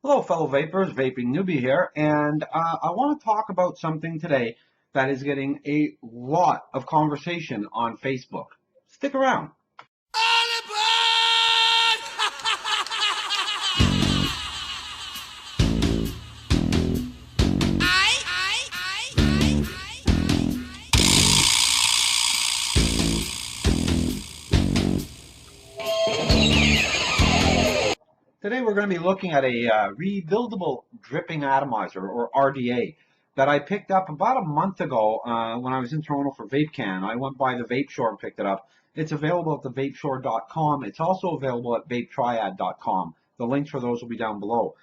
Hello, fellow vapors, Vaping Newbie here, and I want to talk about something today that is getting a lot of conversation on Facebook. Stick around. Today we're going to be looking at a rebuildable dripping atomizer, or RDA, that I picked up about a month ago when I was in Toronto for VapeCan. I went by the Vape Shore and picked it up. It's available at thevapeshore.com. It's also available at vapetriad.com. The links for those will be down below.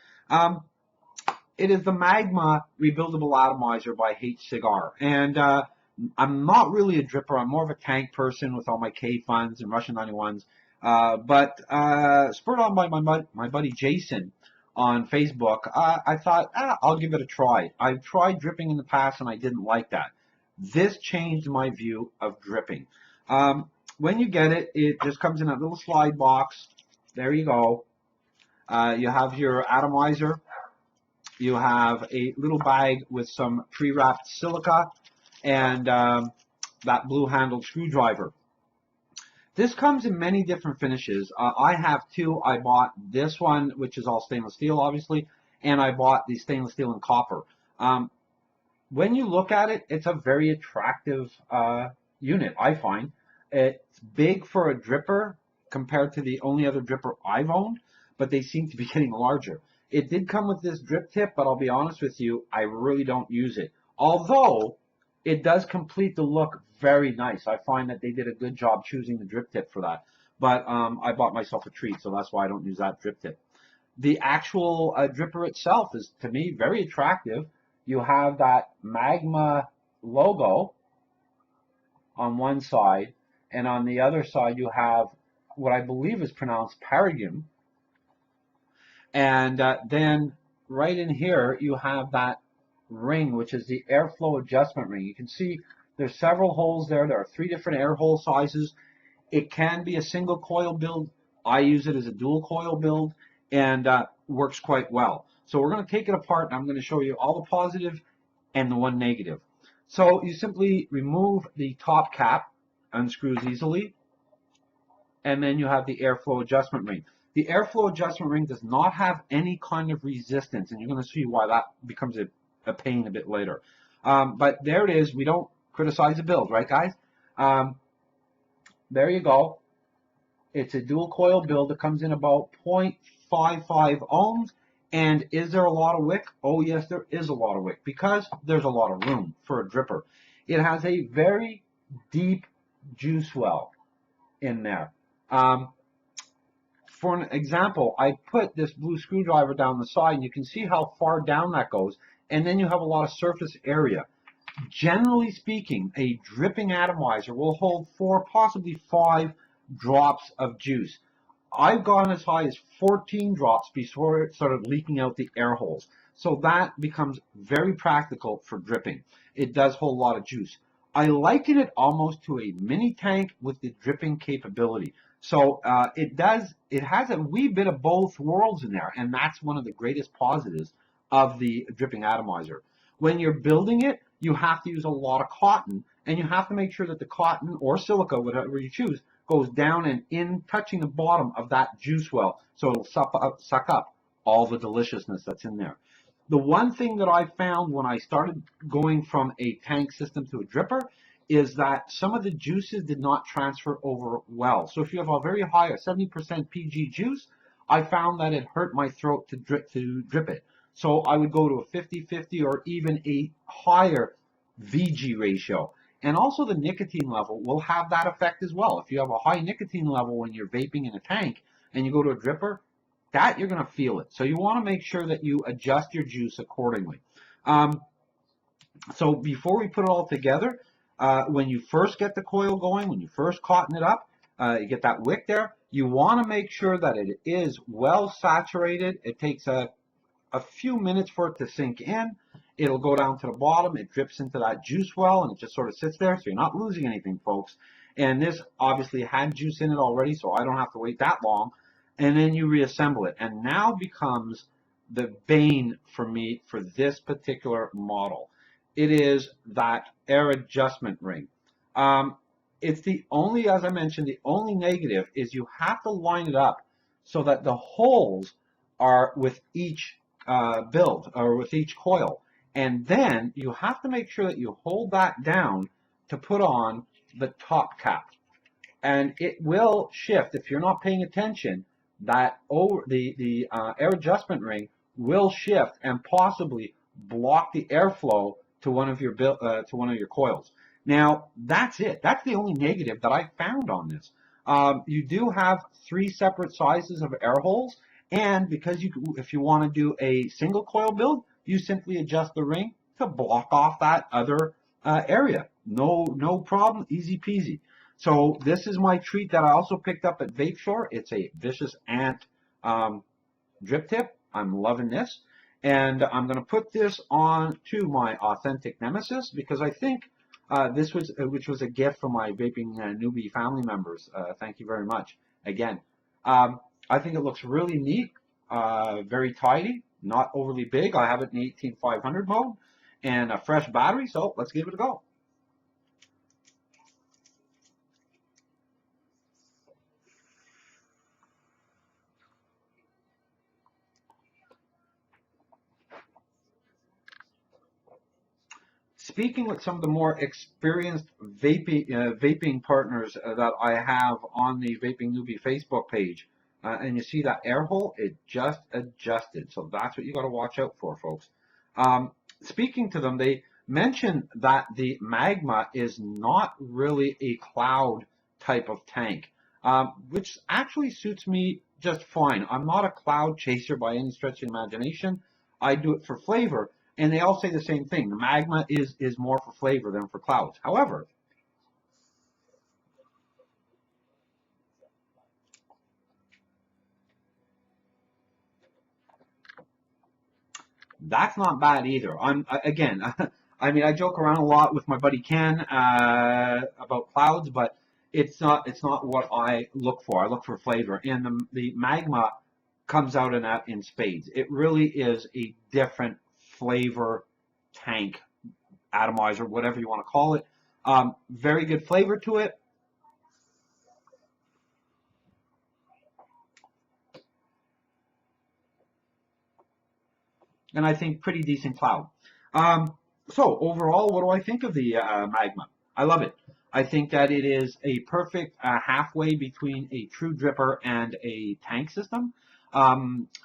It is the Magma rebuildable atomizer by HCigar. And I'm not really a dripper. I'm more of a tank person with all my K funds and Russian 91s. But spurred on by my buddy Jason on Facebook, I thought, I'll give it a try. I've tried dripping in the past and I didn't like that. This changed my view of dripping. When you get it, it just comes in that little slide box. There you go. You have your atomizer. You have a little bag with some pre-wrapped silica and that blue-handled screwdriver. This comes in many different finishes. I have two. I bought this one, which is all stainless steel, obviously, and I bought the stainless steel and copper. When you look at it, it's a very attractive unit, I find. It's big for a dripper compared to the only other dripper I've owned, but they seem to be getting larger. It did come with this drip tip, but I'll be honest with you, I really don't use it. Although it does complete the look very nice. I find that they did a good job choosing the drip tip for that. But I bought myself a treat, so that's why I don't use that drip tip. The actual dripper itself is, to me, very attractive. You have that Magma logo on one side, and on the other side you have what I believe is pronounced Paragon. And then right in here you have that ring, which is the airflow adjustment ring. You can see there's several holes there. There are 3 different air hole sizes. It can be a single coil build. I use it as a dual coil build and works quite well. So we're going to take it apart and I'm going to show you all the positive and the one negative. So you simply remove the top cap, unscrews easily, and then you have the airflow adjustment ring. The airflow adjustment ring does not have any kind of resistance, and you're going to see why that becomes a pain a bit later. But there it is. We don't criticize the build, right, guys? There you go. It's a dual coil build. It comes in about 0.55 ohms. And is there a lot of wick? Oh, yes, there is a lot of wick because there's a lot of room for a dripper. It has a very deep juice well in there. For an example, I put this blue screwdriver down the side, and you can see how far down that goes, and then you have a lot of surface area. Generally speaking, a dripping atomizer will hold 4, possibly 5 drops of juice. I've gone as high as 14 drops before it started leaking out the air holes. So that becomes very practical for dripping. It does hold a lot of juice. I liken it almost to a mini tank with the dripping capability. So it has a wee bit of both worlds in there, and that's one of the greatest positives of the dripping atomizer. When you're building it, you have to use a lot of cotton, and you have to make sure that the cotton or silica, whatever you choose, goes down and in, touching the bottom of that juice well, so it'll suck up all the deliciousness that's in there. The one thing that I found when I started going from a tank system to a dripper is that some of the juices did not transfer over well. So if you have a very high, a 70% PG juice, I found that it hurt my throat to drip it. So I would go to a 50-50 or even a higher VG ratio. And also the nicotine level will have that effect as well. If you have a high nicotine level when you're vaping in a tank and you go to a dripper, that you're going to feel it. So you want to make sure that you adjust your juice accordingly. So before we put it all together, when you first get the coil going, when you first cotton it up, you get that wick there, you want to make sure that it is well saturated. It takes a few minutes for it to sink in. It'll go down to the bottom. It drips into that juice well, and it just sort of sits there, so you're not losing anything, folks. And this obviously had juice in it already, so I don't have to wait that long. And then you reassemble it, and now becomes the bane for me for this particular model. It is that air adjustment ring. It's the only, as I mentioned, the only negative is you have to line it up so that the holes are with each build or with each coil. And then you have to make sure that you hold that down to put on the top cap. And it will shift if you're not paying attention. That the air adjustment ring will shift and possibly block the airflow to one of your coils. Now that's it. That's the only negative that I found on this. You do have 3 separate sizes of air holes, and because if you want to do a single coil build, you simply adjust the ring to block off that other area. No problem, easy peasy. So this is my treat that I also picked up at Vape Shore. It's a Vicious Ant drip tip. I'm loving this. And I'm going to put this on to my Authentic Nemesis because I think which was a gift from my vaping newbie family members. Thank you very much. Again, I think it looks really neat, very tidy, not overly big. I have it in 18500 mode and a fresh battery, so let's give it a go. Speaking with some of the more experienced vaping partners that I have on the Vaping Newbie Facebook page, and you see that air hole, it just adjusted. So that's what you got to watch out for, folks. Speaking to them, they mentioned that the Magma is not really a cloud type of tank, which actually suits me just fine. I'm not a cloud chaser by any stretch of the imagination. I do it for flavor. And they all say the same thing. The Magma is more for flavor than for clouds. However, that's not bad either. Again, I mean, I joke around a lot with my buddy Ken about clouds, but it's not what I look for. I look for flavor, and the Magma comes out in spades. It really is a different flavor tank, atomizer, whatever you want to call it. Very good flavor to it. And I think pretty decent cloud. So overall, what do I think of the Magma? I love it. I think that it is a perfect halfway between a true dripper and a tank system.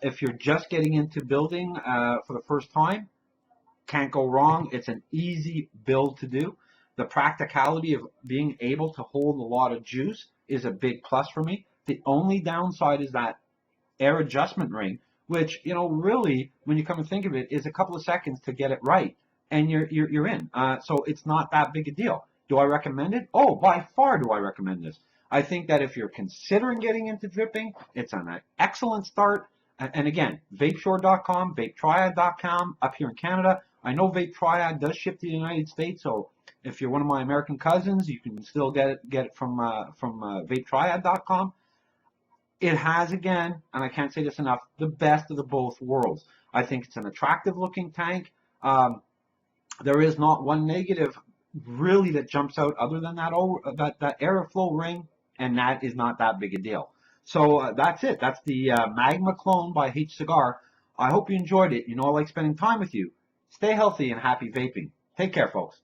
If you're just getting into building for the first time, can't go wrong. It's an easy build to do. The practicality of being able to hold a lot of juice is a big plus for me. The only downside is that air adjustment ring, which, you know, really, when you come and think of it, is a couple of seconds to get it right, and you're in. So it's not that big a deal. Do I recommend it? Oh, by far do I recommend this. I think that if you're considering getting into dripping, it's an excellent start. And again, vapeshore.com, vapetriad.com up here in Canada. I know Vape Triad does ship to the United States, so if you're one of my American cousins, you can still get it from vapetriad.com. It has, again, and I can't say this enough, the best of the both worlds. I think it's an attractive looking tank. There is not one negative really that jumps out other than that airflow ring, and that is not that big a deal. So that's it. That's the Magma clone by HCigar. I hope you enjoyed it. You know I like spending time with you. Stay healthy and happy vaping. Take care, folks.